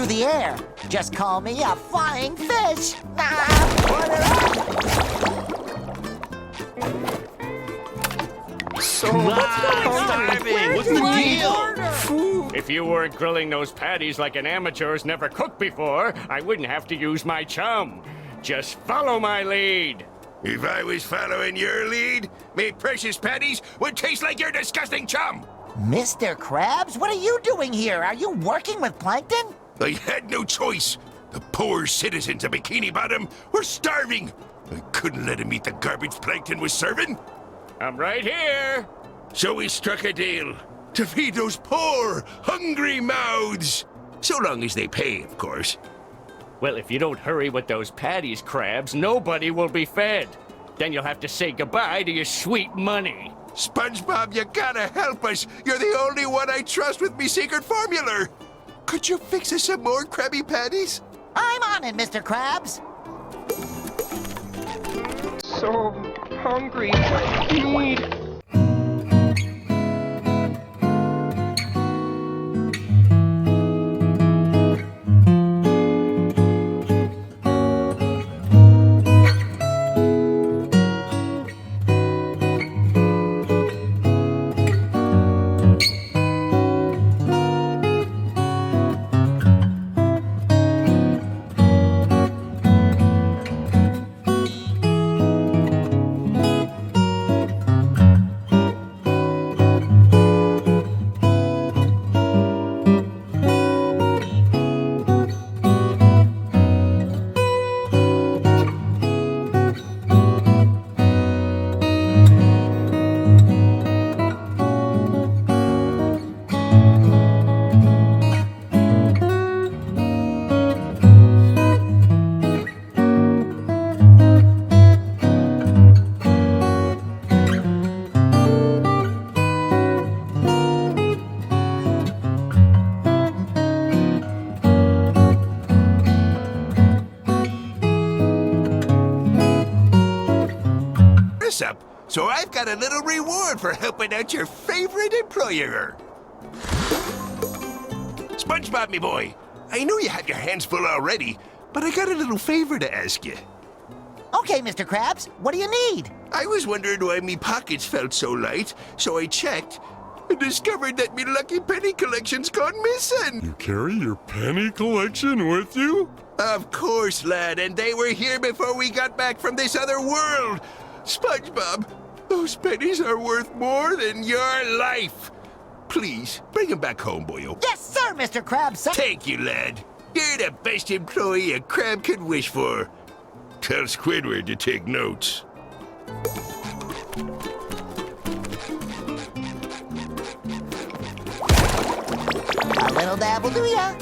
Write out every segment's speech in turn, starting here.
through the air. Just call me a flying fish. So what's going on? Starving. What's the deal? Food. If you weren't grilling those patties like an amateur who's never cooked before, I wouldn't have to use my chum. Just follow my lead. If I was following your lead, me precious patties would taste like your disgusting chum. Mr. Krabs, what are you doing here? Are you working with plankton? I had no choice. The poor citizens of Bikini Bottom were starving. I couldn't let them eat the garbage plankton was serving. I'm right here. So we struck a deal to feed those poor, hungry mouths. So long as they pay, of course. Well, if you don't hurry with those patties, Krabs, nobody will be fed. Then you'll have to say goodbye to your sweet money. SpongeBob, you gotta help us. You're the only one I trust with me secret formula. Could you fix us some more Krabby Patties? I'm on it, Mr. Krabs. So hungry. Need. Up, so I've got a little reward for helping out your favorite employer. SpongeBob, me boy, I know you have your hands full already, but I got a little favor to ask you. Okay, Mr. Krabs, what do you need? I was wondering why me pockets felt so light, so I checked and discovered that me lucky penny collection's gone missing. You carry your penny collection with you? Of course, lad, and they were here before we got back from this other world. SpongeBob, those pennies are worth more than your life. Please, bring them back home, boyo. Yes, sir, Mr. Krabs. Thank you, lad. You're the best employee a crab could wish for. Tell Squidward to take notes. A little dab will do ya.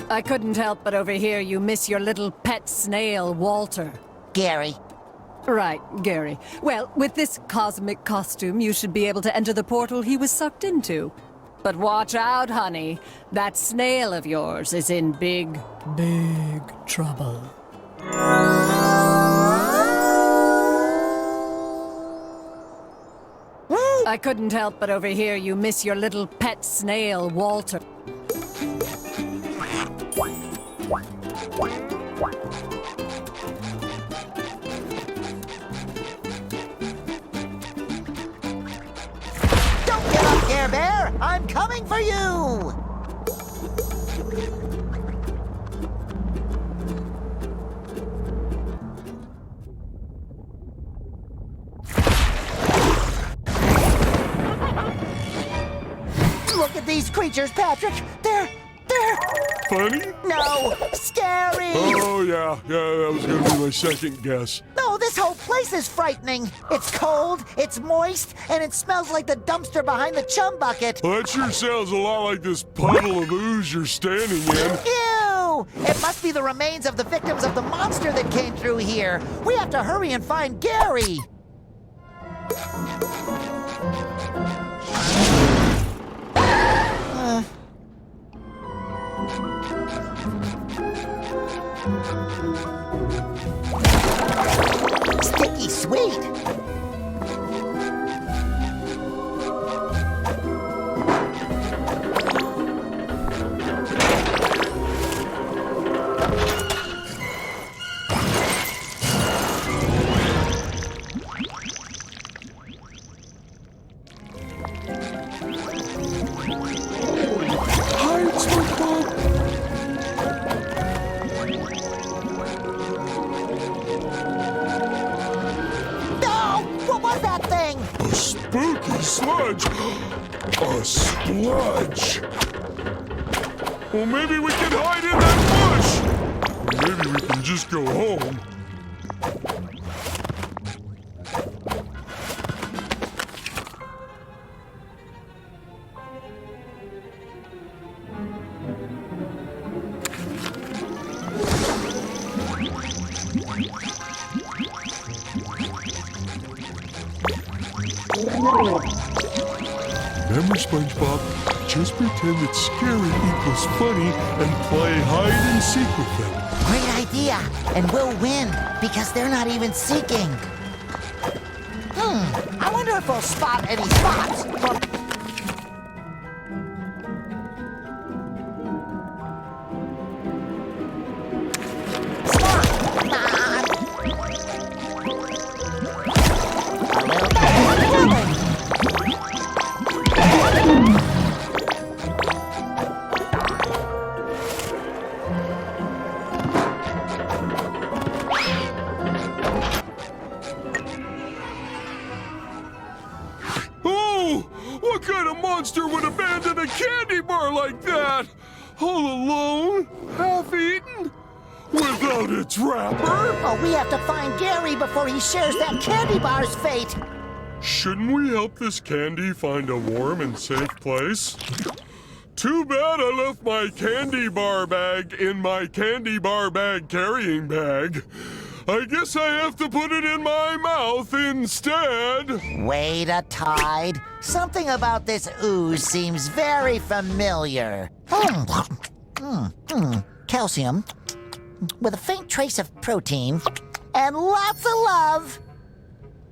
I couldn't help but overhear you miss your little pet snail, Walter. Gary. Right, Gary. Well, with this cosmic costume, you should be able to enter the portal he was sucked into. But watch out, honey. That snail of yours is in big, big trouble. I couldn't help but overhear you miss your little pet snail, Walter. Don't give up, Care Bear! I'm coming for you! Look at these creatures, Patrick! They're... Funny? No! Scary! Oh, yeah, that was gonna be my second guess. No, this whole place is frightening. It's cold, it's moist, and it smells like the dumpster behind the chum bucket. Well, that sure sounds a lot like this puddle of ooze you're standing in. Ew! It must be the remains of the victims of the monster that came through here. We have to hurry and find Gary. A sludge! Well, maybe we can hide in that bush! Or maybe we can just go home. Remember, SpongeBob? Just pretend that scary equals funny and play hide and seek with them. Great idea. And we'll win because they're not even seeking. I wonder if we'll spot any spots. What kind of monster would abandon a candy bar like that? All alone? Half-eaten? Without its wrapper? Oh, we have to find Gary before he shares that candy bar's fate. Shouldn't we help this candy find a warm and safe place? Too bad I left my candy bar bag in my candy bar bag carrying bag. I guess I have to put it in my mouth instead. Wait a tide. Something about this ooze seems very familiar. Calcium, with a faint trace of protein, and lots of love.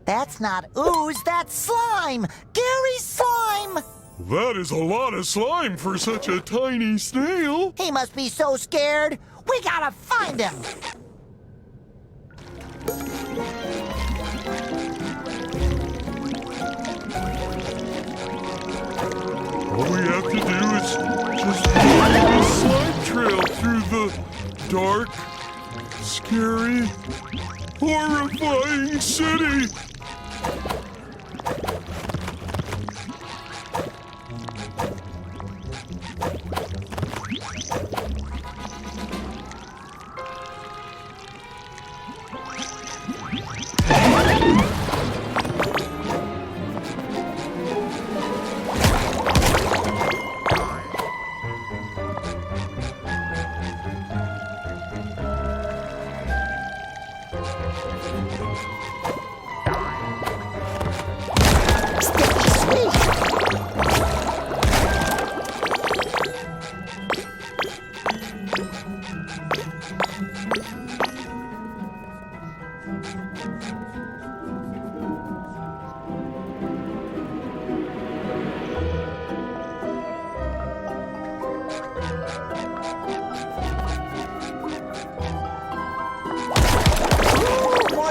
That's not ooze, that's slime! Gary's slime! That is a lot of slime for such a tiny snail. He must be so scared. We gotta find him. All we have to do is just follow the slime trail through the dark, scary, horrifying city.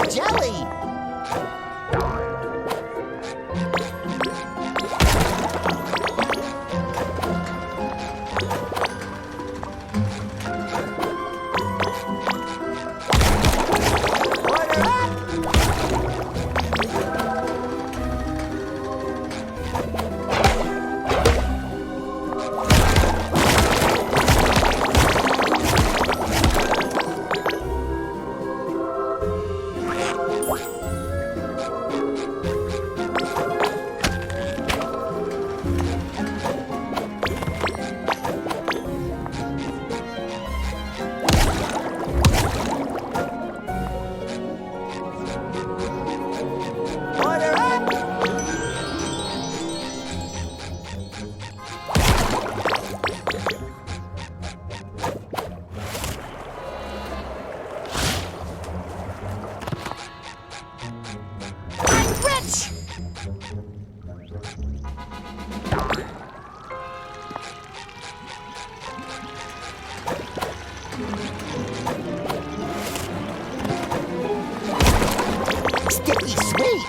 Jelly! Order up! Order up! I'm rich! Sticky sweet!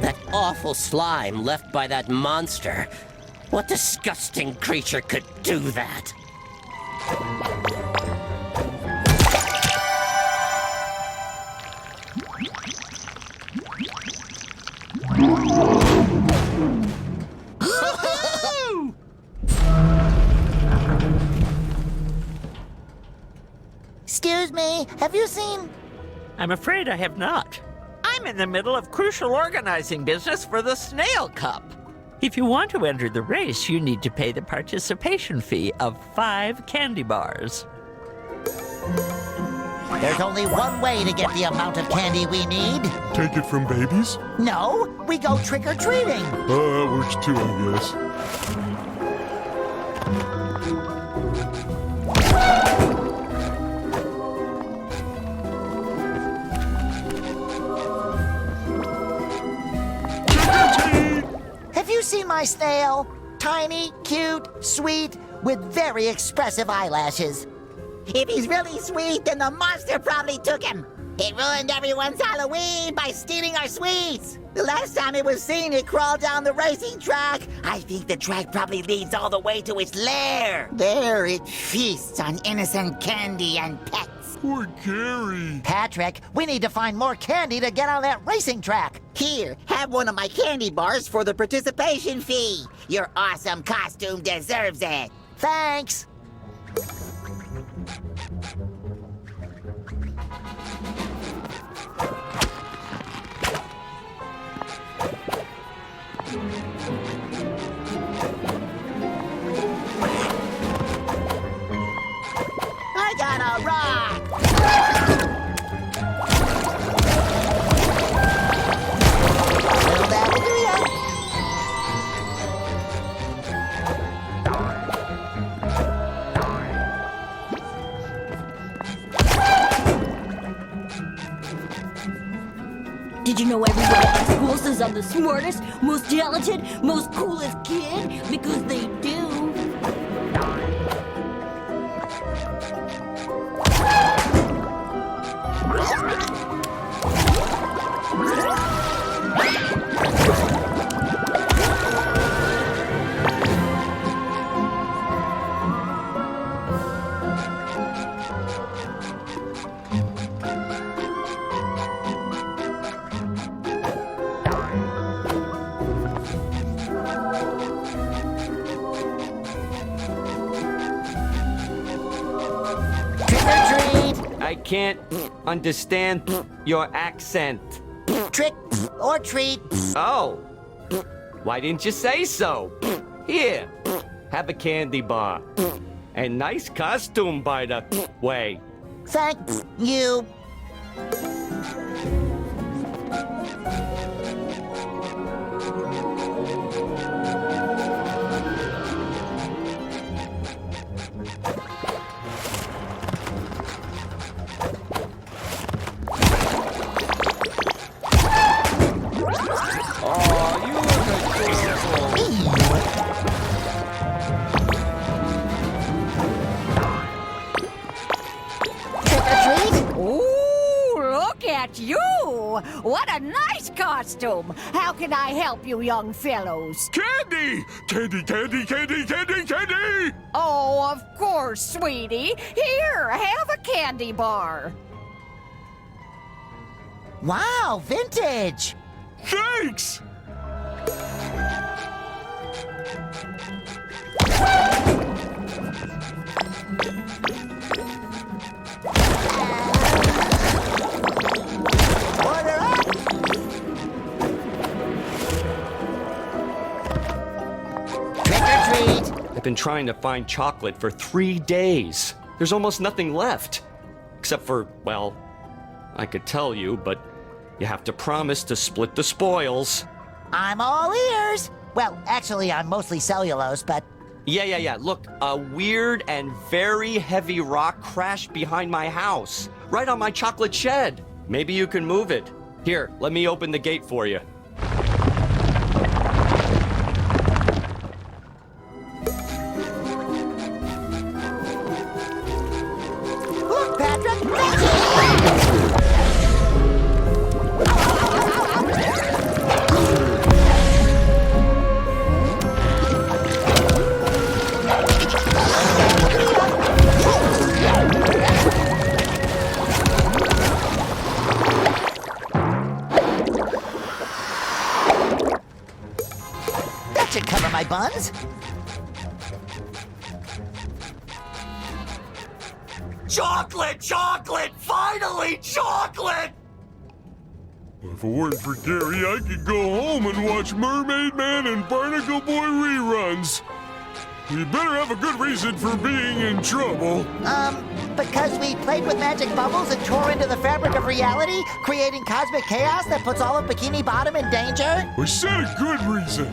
That awful slime left by that monster. What disgusting creature could do that? Excuse me, have you seen... I'm afraid I have not. I'm in the middle of crucial organizing business for the Snail Cup. If you want to enter the race, you need to pay the participation fee of 5 candy bars. There's only one way to get the amount of candy we need. Take it from babies? No, we go trick-or-treating. That works too, I guess. Have you seen my snail? Tiny, cute, sweet, with very expressive eyelashes. If he's really sweet, then the monster probably took him. It ruined everyone's Halloween by stealing our sweets. The last time it was seen, it crawled down the racing track. I think the track probably leads all the way to its lair. There it feasts on innocent candy and pets. Poor Gary. Patrick, we need to find more candy to get on that racing track. Here, have one of my candy bars for the participation fee. Your awesome costume deserves it. Thanks. I got a rock. Well, that'll do ya. Did you know everyone at the school says I'm the smartest, most talented, most coolest kid? Because they do. I can't understand your accent. Trick or treat. Oh, why didn't you say so? Here, have a candy bar. And nice costume, by the way. Thank you. You! What a nice costume! How can I help you, young fellows? Candy! Candy, candy, candy, candy, candy! Oh, of course, sweetie. Here, have a candy bar. Wow, vintage! Thanks! Order up! Trick or treat! I've been trying to find chocolate for 3 days. There's almost nothing left. Except for, well, I could tell you, but you have to promise to split the spoils. I'm all ears! Well, actually, I'm mostly cellulose, but... Yeah. Look, a weird and very heavy rock crashed behind my house, right on my chocolate shed. Maybe you can move it. Here, let me open the gate for you. Look, Patrick! That should cover my buns. Chocolate! Chocolate! Finally, chocolate! If it weren't for Gary, I could go home and watch Mermaid Man and Barnacle Boy reruns. You better have a good reason for being in trouble. Because we played with magic bubbles and tore into the fabric of reality, creating cosmic chaos that puts all of Bikini Bottom in danger? I said a good reason.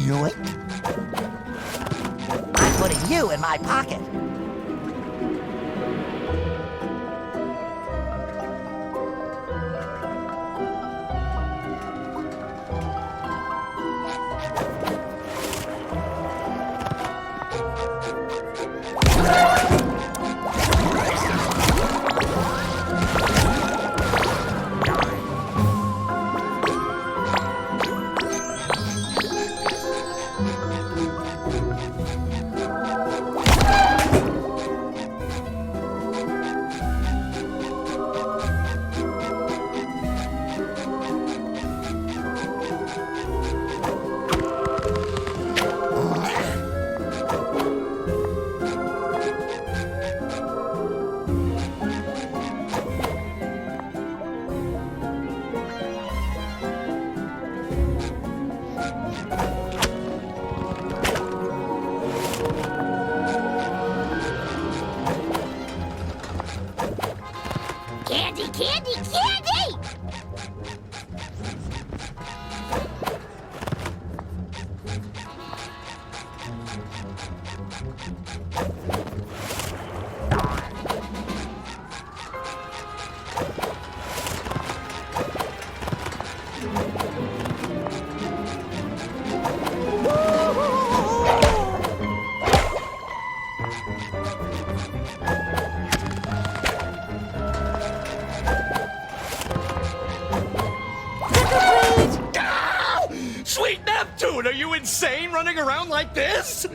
Yoink. I'm putting you in my pocket. Candy, candy, candy! Sweet Neptune, are you insane running around like this?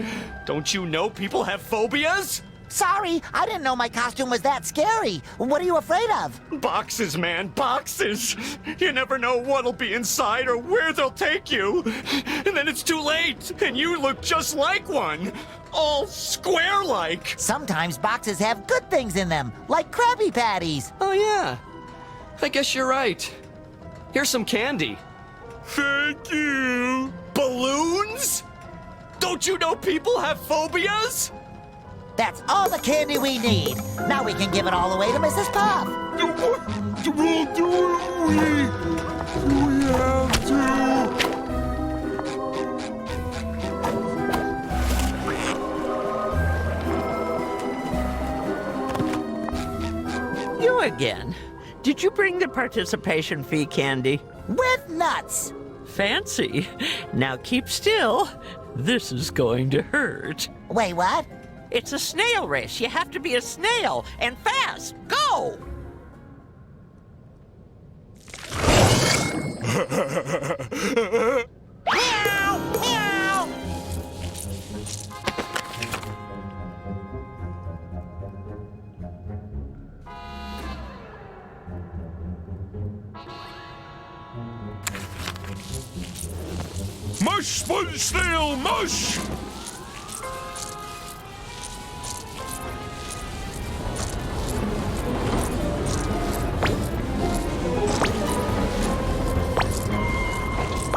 Don't you know people have phobias? Sorry, I didn't know my costume was that scary. What are you afraid of? Boxes, man, boxes. You never know what'll be inside or where they'll take you. And then it's too late, and you look just like one. All square-like. Sometimes boxes have good things in them, like Krabby Patties. Oh, yeah. I guess you're right. Here's some candy. Thank you. Balloons? Don't you know people have phobias? That's all the candy we need. Now we can give it all away to Mrs. Puff. Well, do we have to? You again. Did you bring the participation fee candy? With nuts. Fancy. Now keep still. This is going to hurt. Wait, what? It's a snail race. You have to be a snail and fast. Go! Meow, meow. Mush, sponge snail, mush!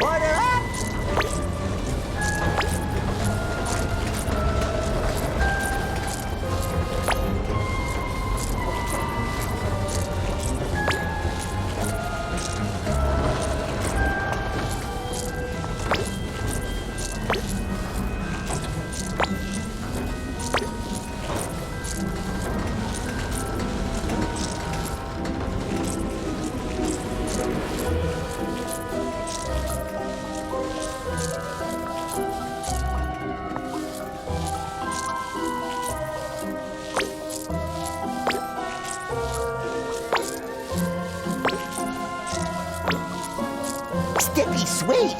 Order up. Sticky sweet.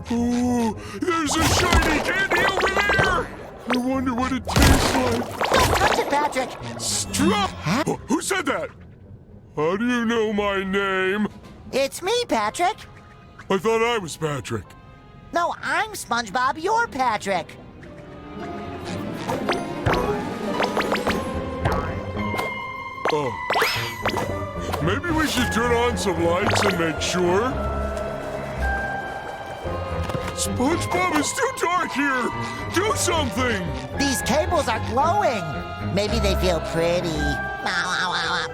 Oh, there's a shiny candy over there! I wonder what it tastes like. Don't touch it, Patrick. Stop! Who said that? How do you know my name? It's me, Patrick. I thought I was Patrick. No, I'm SpongeBob. You're Patrick. Oh. Maybe we should turn on some lights and make sure. SpongeBob, it's too dark here! Do something! These cables are glowing. Maybe they feel pretty. Ow, ow, ow, ow.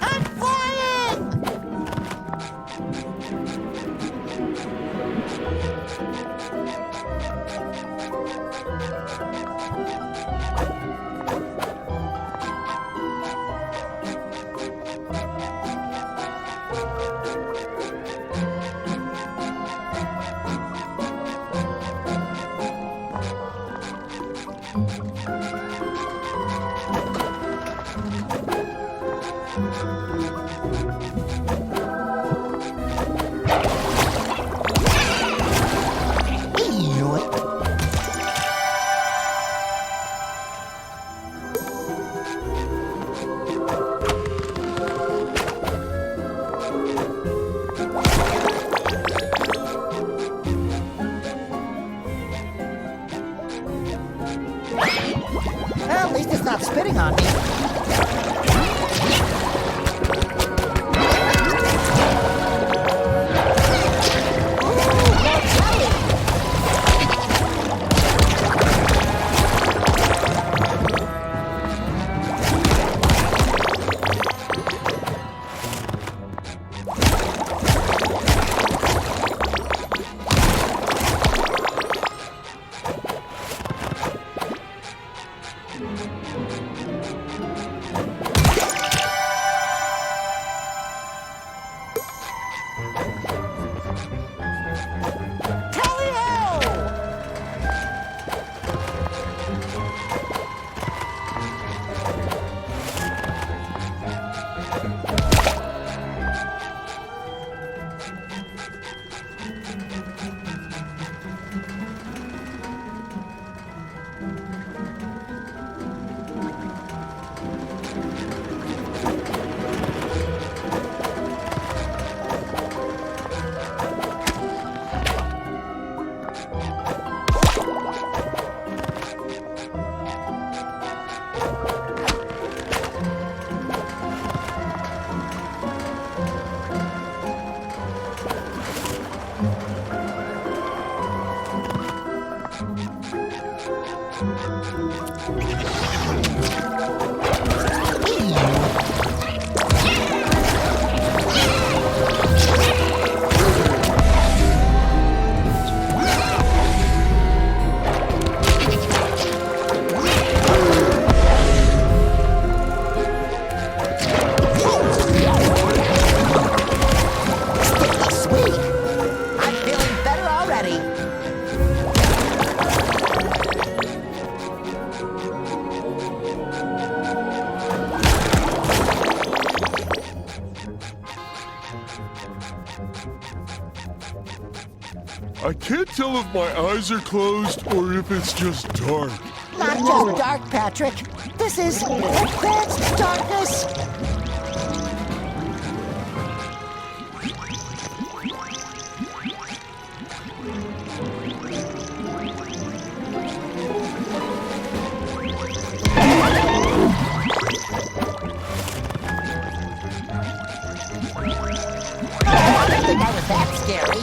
I'm flying! Well, at least it's not spitting on me. I can't tell if my eyes are closed or if it's just dark. Not just dark, Patrick. This is advanced darkness. I don't think I was that scary.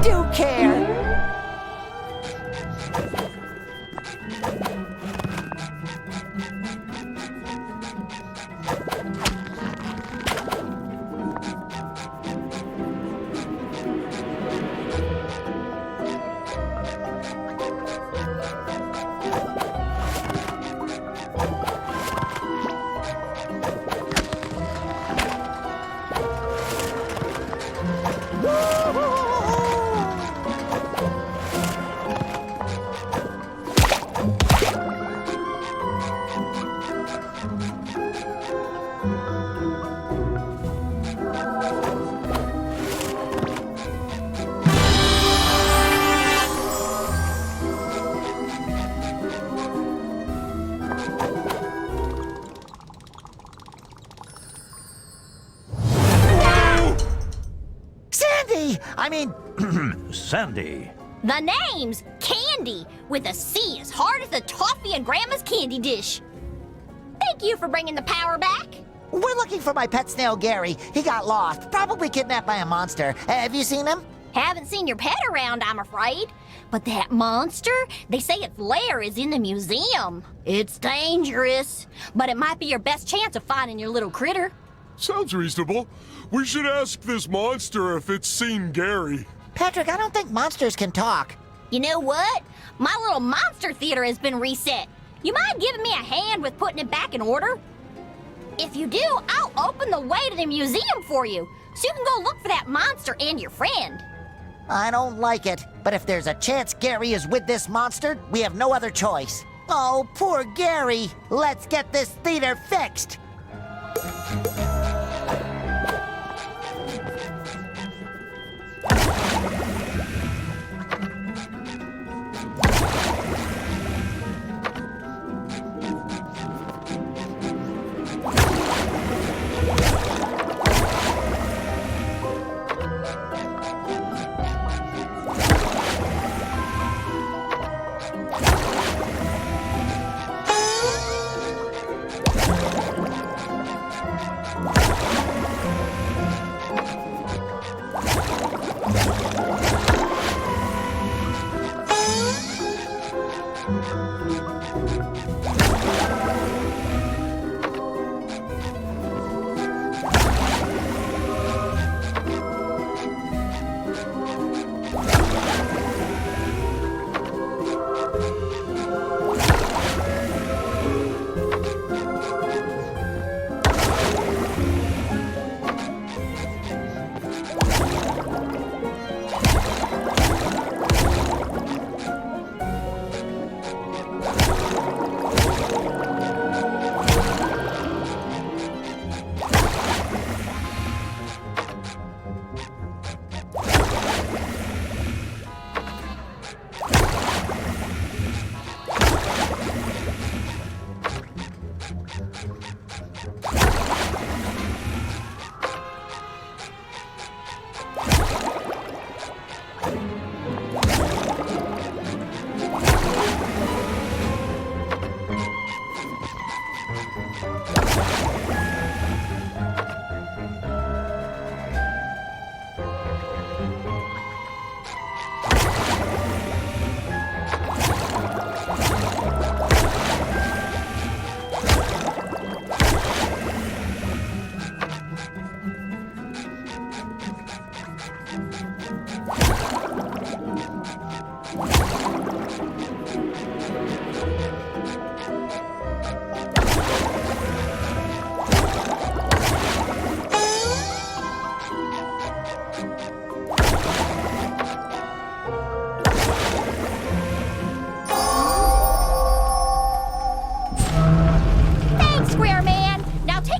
do care. I mean, Sandy. The name's Candy, with a C as hard as the toffee in Grandma's candy dish. Thank you for bringing the power back. we're looking for my pet snail, Gary. He got lost, probably kidnapped by a monster. Have you seen him? Haven't seen your pet around, I'm afraid. But that monster, they say its lair is in the museum. It's dangerous, but it might be your best chance of finding your little critter. Sounds reasonable. We should ask this monster if it's seen Gary. Patrick, I don't think monsters can talk. You know what? My little monster theater has been reset. You mind giving me a hand with putting it back in order? If you do, I'll open the way to the museum for you, so you can go look for that monster and your friend. I don't like it, but if there's a chance Gary is with this monster, we have no other choice. Oh, poor Gary. Let's get this theater fixed.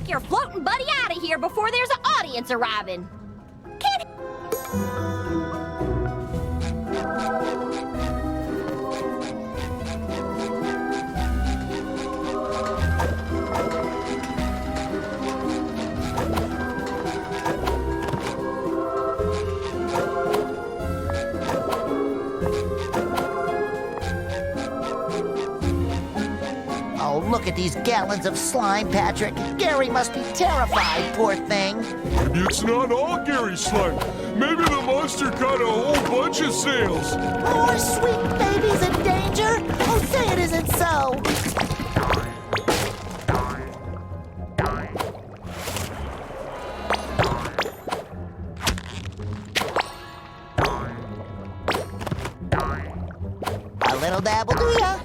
Your floating buddy out of here before there's an audience arriving. Oh, look at these gallons of slime, Patrick. Gary must be terrified, poor thing. Maybe it's not all Gary's slime. Maybe the monster caught a whole bunch of snails. More sweet babies in danger? Oh, say it isn't so. A little dabble, do ya?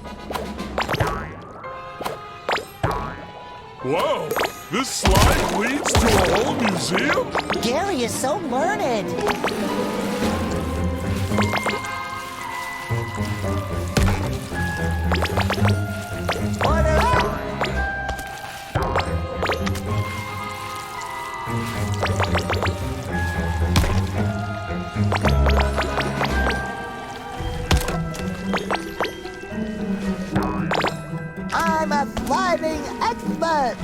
Wow, this slime leads to a whole museum? Gary is so learned. Order up! I'm a thriving expert!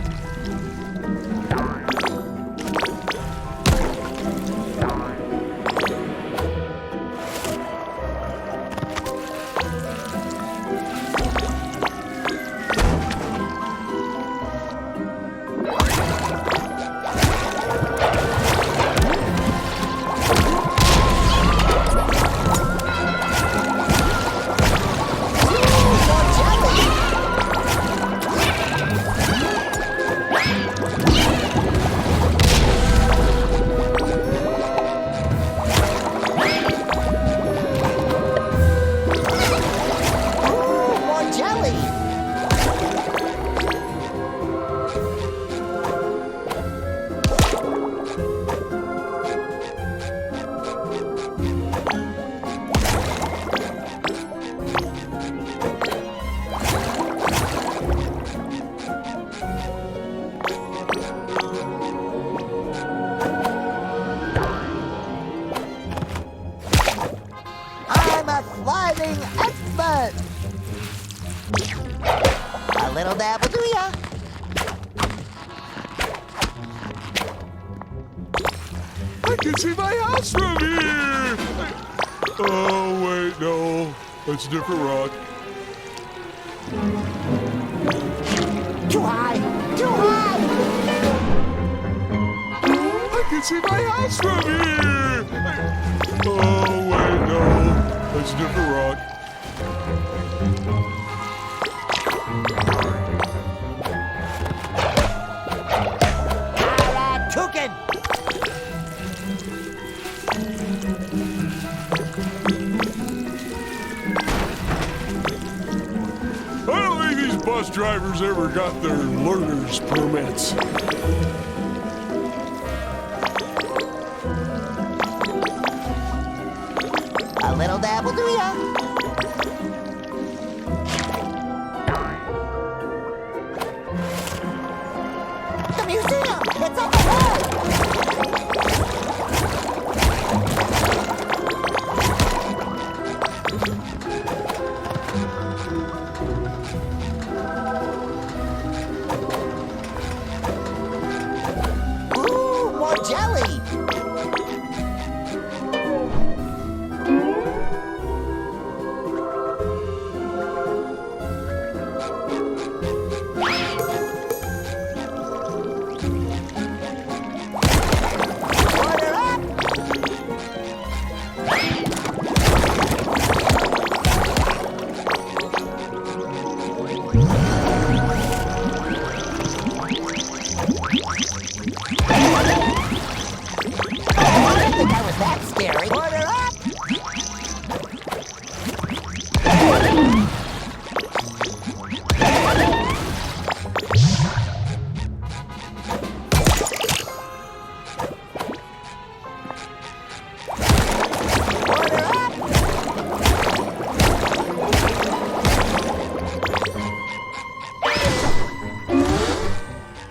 Thriving expert! A little dabble, do ya? I can see my house from here! Oh, wait, no. That's a different rock. Too high! Too high! I can see my house from here! Oh, wait, no. That's a different rock. Alright, Toucan! I don't think these bus drivers ever got their learner's permits. A little dabble, do ya? The museum! It's up ahead! Ooh, more jelly!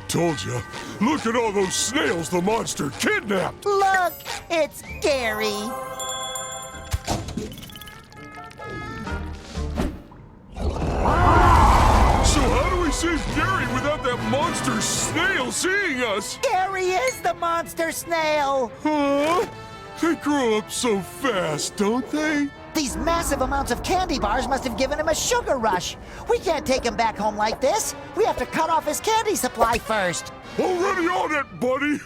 Told ya. Look at all those snails the monster kidnapped. Look, it's Gary. So how do we save Gary without that monster snail seeing us? Gary is the monster snail. Huh? They grow up so fast, don't they? These massive amounts of candy bars must have given him a sugar rush. We can't take him back home like this. We have to cut off his candy supply first. Already on it, buddy!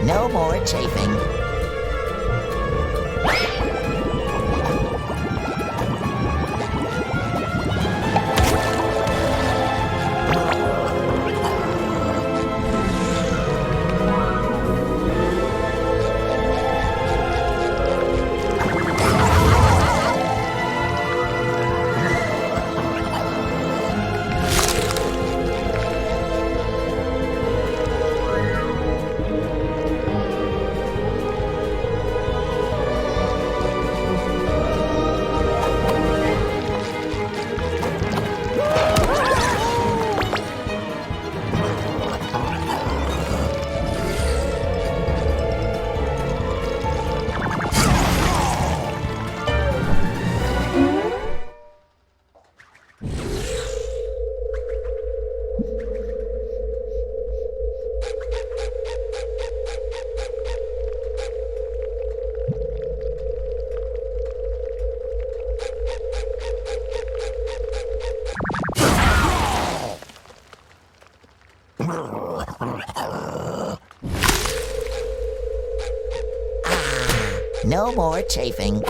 No more chafing. No more chafing.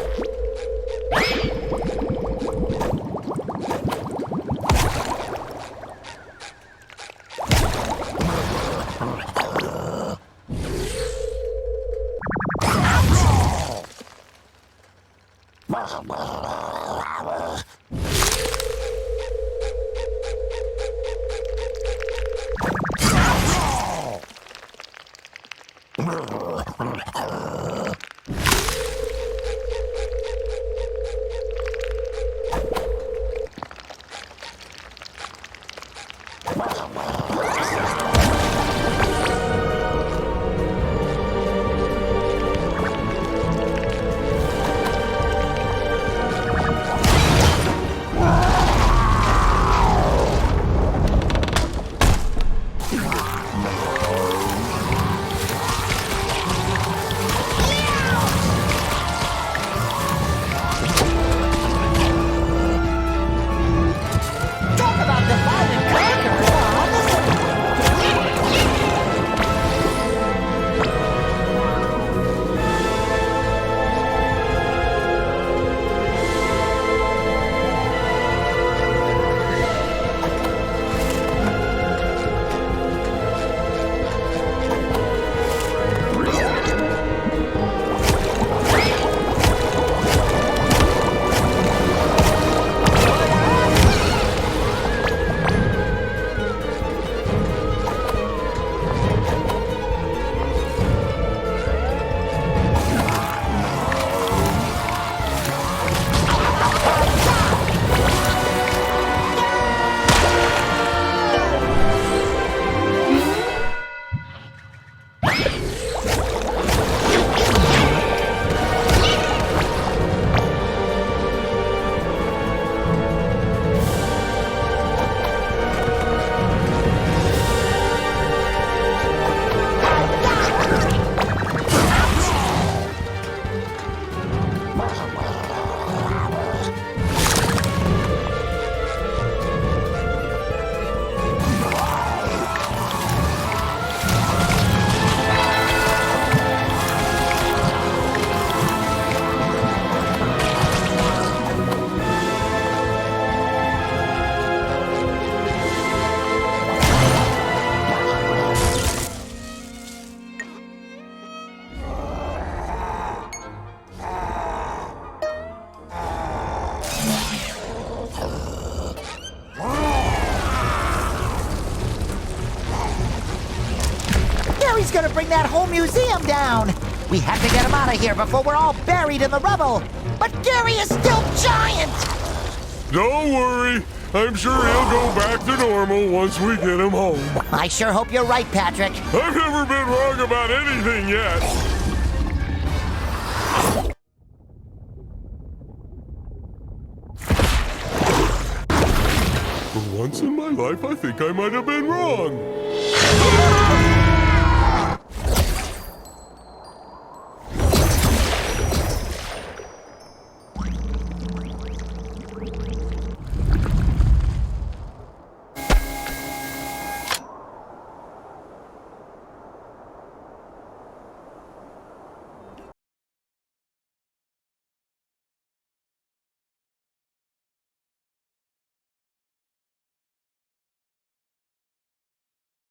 bring that whole museum down. We have to get him out of here before we're all buried in the rubble. But Gary is still giant! Don't worry. I'm sure he'll go back to normal once we get him home. I sure hope you're right, Patrick. I've never been wrong about anything yet. For once in my life, I think I might have been wrong.